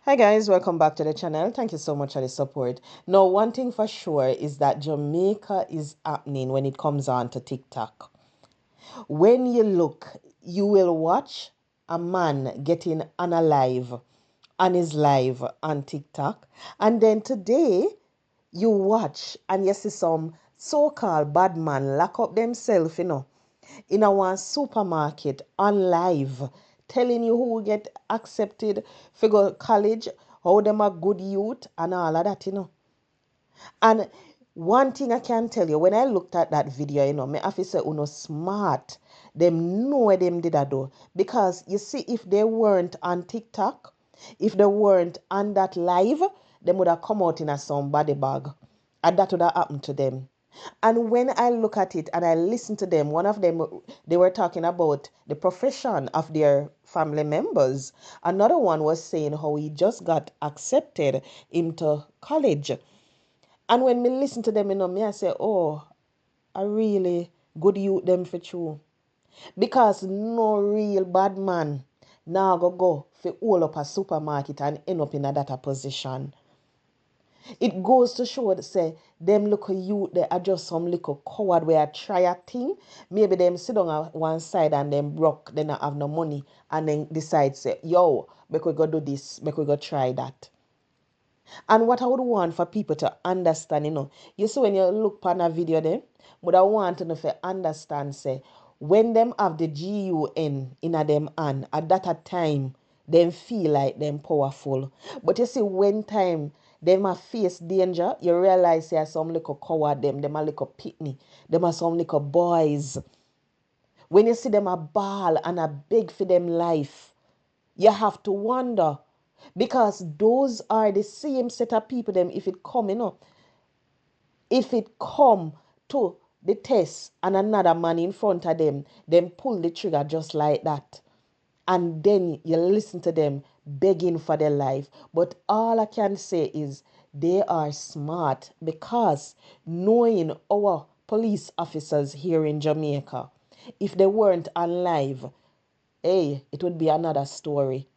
Hi guys, welcome back to the channel. Thank you so much for the support. Now, one thing for sure is that Jamaica is happening when it comes on to TikTok. When you look, you will watch a man getting unalive on his live on TikTok. And then today, you watch and you see some so-called bad man lock up themselves, in a one supermarket on live, telling you who get accepted for go college, how them are good youth and all of that. And one thing I can tell you, when I looked at that video, my officer uno smart. Them know what them did that do. Because you see, if they weren't on TikTok, if they weren't on that live, they would have come out in a some body bag. And that would have happened to them. And when I look at it and I listen to them, one of them, they were talking about the profession of their family members. Another one was saying how he just got accepted into college. And when me listen to them, me I say, oh, I really good youth them for true. Because no real bad man now go for all up a supermarket and end up in a data position. It goes to show that say them look you they are just some little coward where I try a thing. Maybe them sit on one side and them broke, they not have no money and then decide say, yo, we go do this, we go try that. And what I would want for people to understand, you see when you look on a video there, what I want to know to understand, say, when them have the GUN in a them hand, at that a time, them feel like them powerful. But you see, when time them a face danger, you realize there are some little coward them are little pitney, them are some little boys. When you see them a ball and a beg for them life, you have to wonder because those are the same set of people them if it come if it come to the test and another man in front of them pull the trigger just like that, and then you listen to them begging for their life. But all I can say is they are smart because knowing our police officers here in Jamaica, if they weren't alive, hey, it would be another story.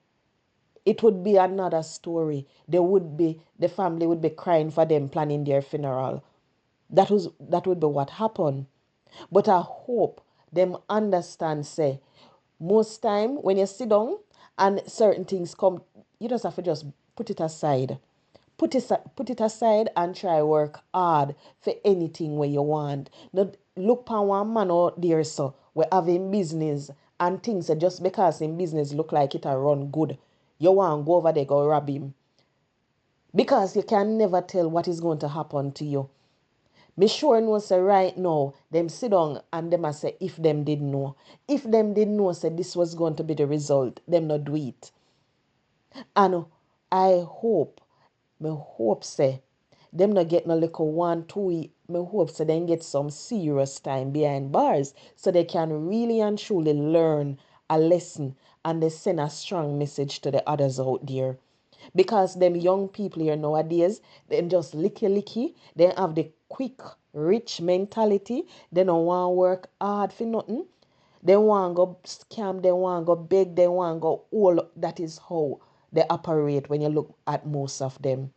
It would be another story. The family would be crying for them planning their funeral. That would be what happened. But I hope them understand say most time when you sit down and certain things come, you just have to just put it aside. Put it aside and try work hard for anything where you want. Not look upon one man out there so we having business and things that just because in business look like it a run good. You want to go over there go rob him. Because you can never tell what is going to happen to you. Me sure know say right now, them sit down and them a say if them did know. If them did know say this was going to be the result, them not do it. And I hope, me hope say, them not get no little 1, 2 week. Me hope say them get some serious time behind bars so they can really and truly learn a lesson and they send a strong message to the others out there. Because them young people here nowadays, them just licky. They have the quick, rich mentality. They don't want to work hard for nothing. They want to go scam, they want to go beg, they want to go all. That is how they operate when you look at most of them.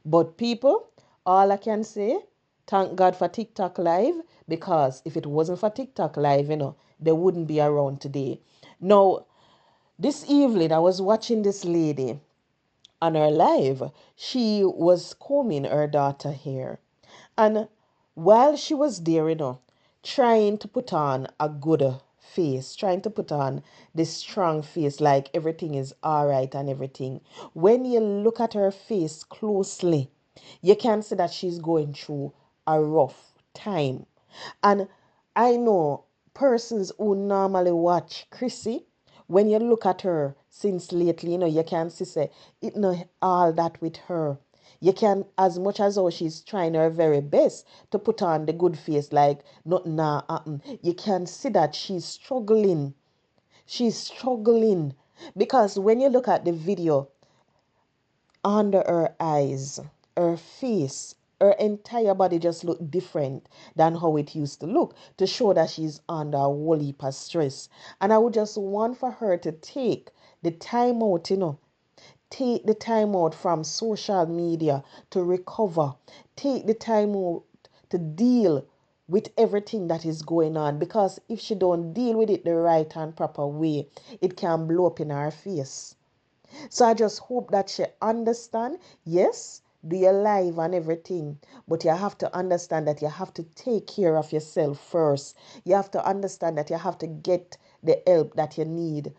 But people, all I can say, thank God for TikTok Live, because if it wasn't for TikTok Live, they wouldn't be around today. Now, this evening, I was watching this lady on her live. She was combing her daughter hair. And while she was there, trying to put on a good face, trying to put on this strong face, like everything is all right and everything, when you look at her face closely, you can see that she's going through a rough time. And I know persons who normally watch Crissy, when you look at her since lately, you can see say it no all that with her. You can, as much as how she's trying her very best to put on the good face, like nothing nah happen. You can see that she's struggling. She's struggling because when you look at the video, under her eyes, her face, her entire body just look different than how it used to look to show that she's under a whole heap of stress. And I would just want for her to take the time out, Take the time out from social media to recover. Take the time out to deal with everything that is going on, because if she don't deal with it the right and proper way, it can blow up in her face. So I just hope that she understand, yes, be alive and everything, but you have to understand that you have to take care of yourself first. You have to understand that you have to get the help that you need.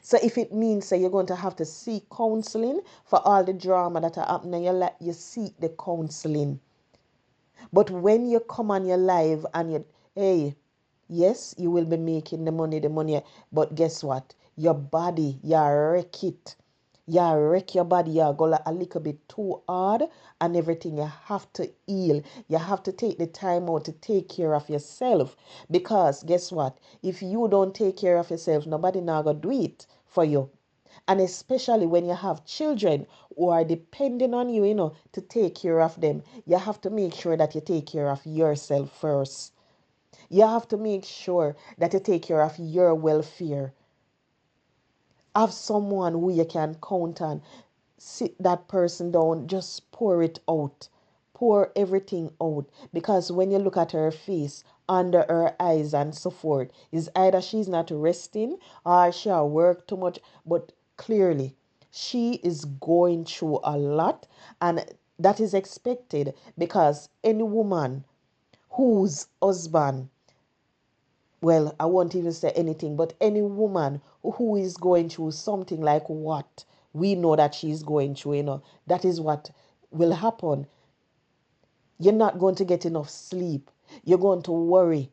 So if it means that you're going to have to seek counseling for all the drama that are happening in your life, you seek the counseling. But when you come on your live and you, hey, yes, you will be making the money, but guess what? Your body, you wreck it. You wreck your body, you go a little bit too hard and everything. You have to heal. You have to take the time out to take care of yourself. Because guess what? If you don't take care of yourself, nobody now gonna do it for you. And especially when you have children who are depending on you, to take care of them, you have to make sure that you take care of yourself first. You have to make sure that you take care of your welfare. Have someone who you can count on. Sit that person down, just pour it out. Pour everything out. Because when you look at her face, under her eyes and so forth, is either she's not resting or she work too much. But clearly, she is going through a lot, and that is expected, because any woman whose husband, well, I won't even say anything, but any woman who is going through something like what we know that she's going through, that is what will happen. You're not going to get enough sleep. You're going to worry.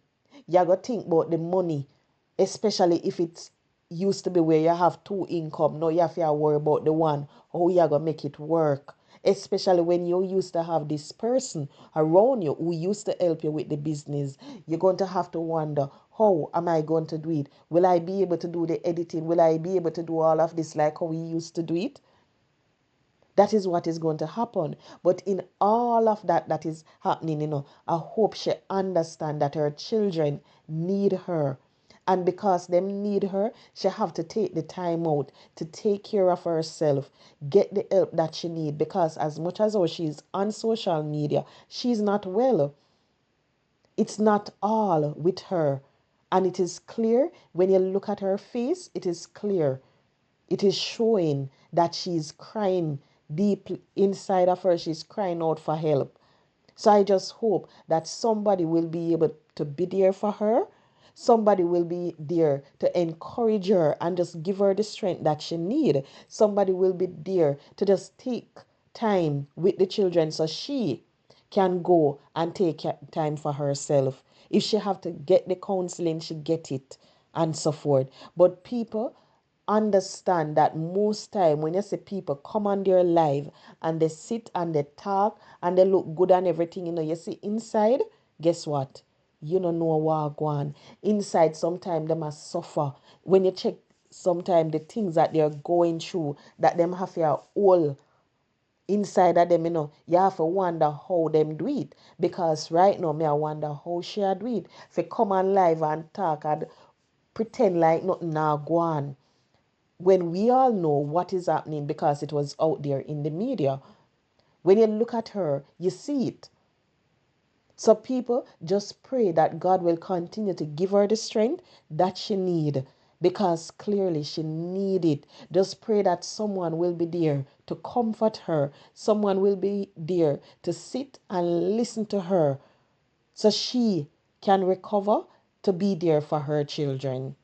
You're going to think about the money, especially if it's used to be where you have two income. Now you have to worry about the one, how you're going to make it work. Especially when you used to have this person around you who used to help you with the business. You're going to have to wonder, how am I going to do it? Will I be able to do the editing? Will I be able to do all of this like how we used to do it? That is what is going to happen. But in all of that that is happening, I hope she understand that her children need her. And because them need her, she have to take the time out to take care of herself, get the help that she need. Because as much as how she's on social media, she's not well. It's not all with her. And it is clear when you look at her face, it is clear. It is showing that she's crying deep inside of her. She's crying out for help. So I just hope that somebody will be able to be there for her. Somebody will be there to encourage her and just give her the strength that she needs. Somebody will be there to just take time with the children so she can go and take time for herself. If she have to get the counseling, she get it and so forth. But people, understand that most time when you see people come on their live and they sit and they talk and they look good and everything, you see inside, guess what? You don't know what go on. Inside, sometimes they must suffer. When you check sometimes the things that they're going through, that them have a all inside of them, you have to wonder how them do it. Because right now, me I wonder how she do it. If you come on live and talk and pretend like nothing now go on, when we all know what is happening because it was out there in the media. When you look at her, you see it. So people, just pray that God will continue to give her the strength that she need, because clearly she need it. Just pray that someone will be there to comfort her. Someone will be there to sit and listen to her so she can recover, to be there for her children.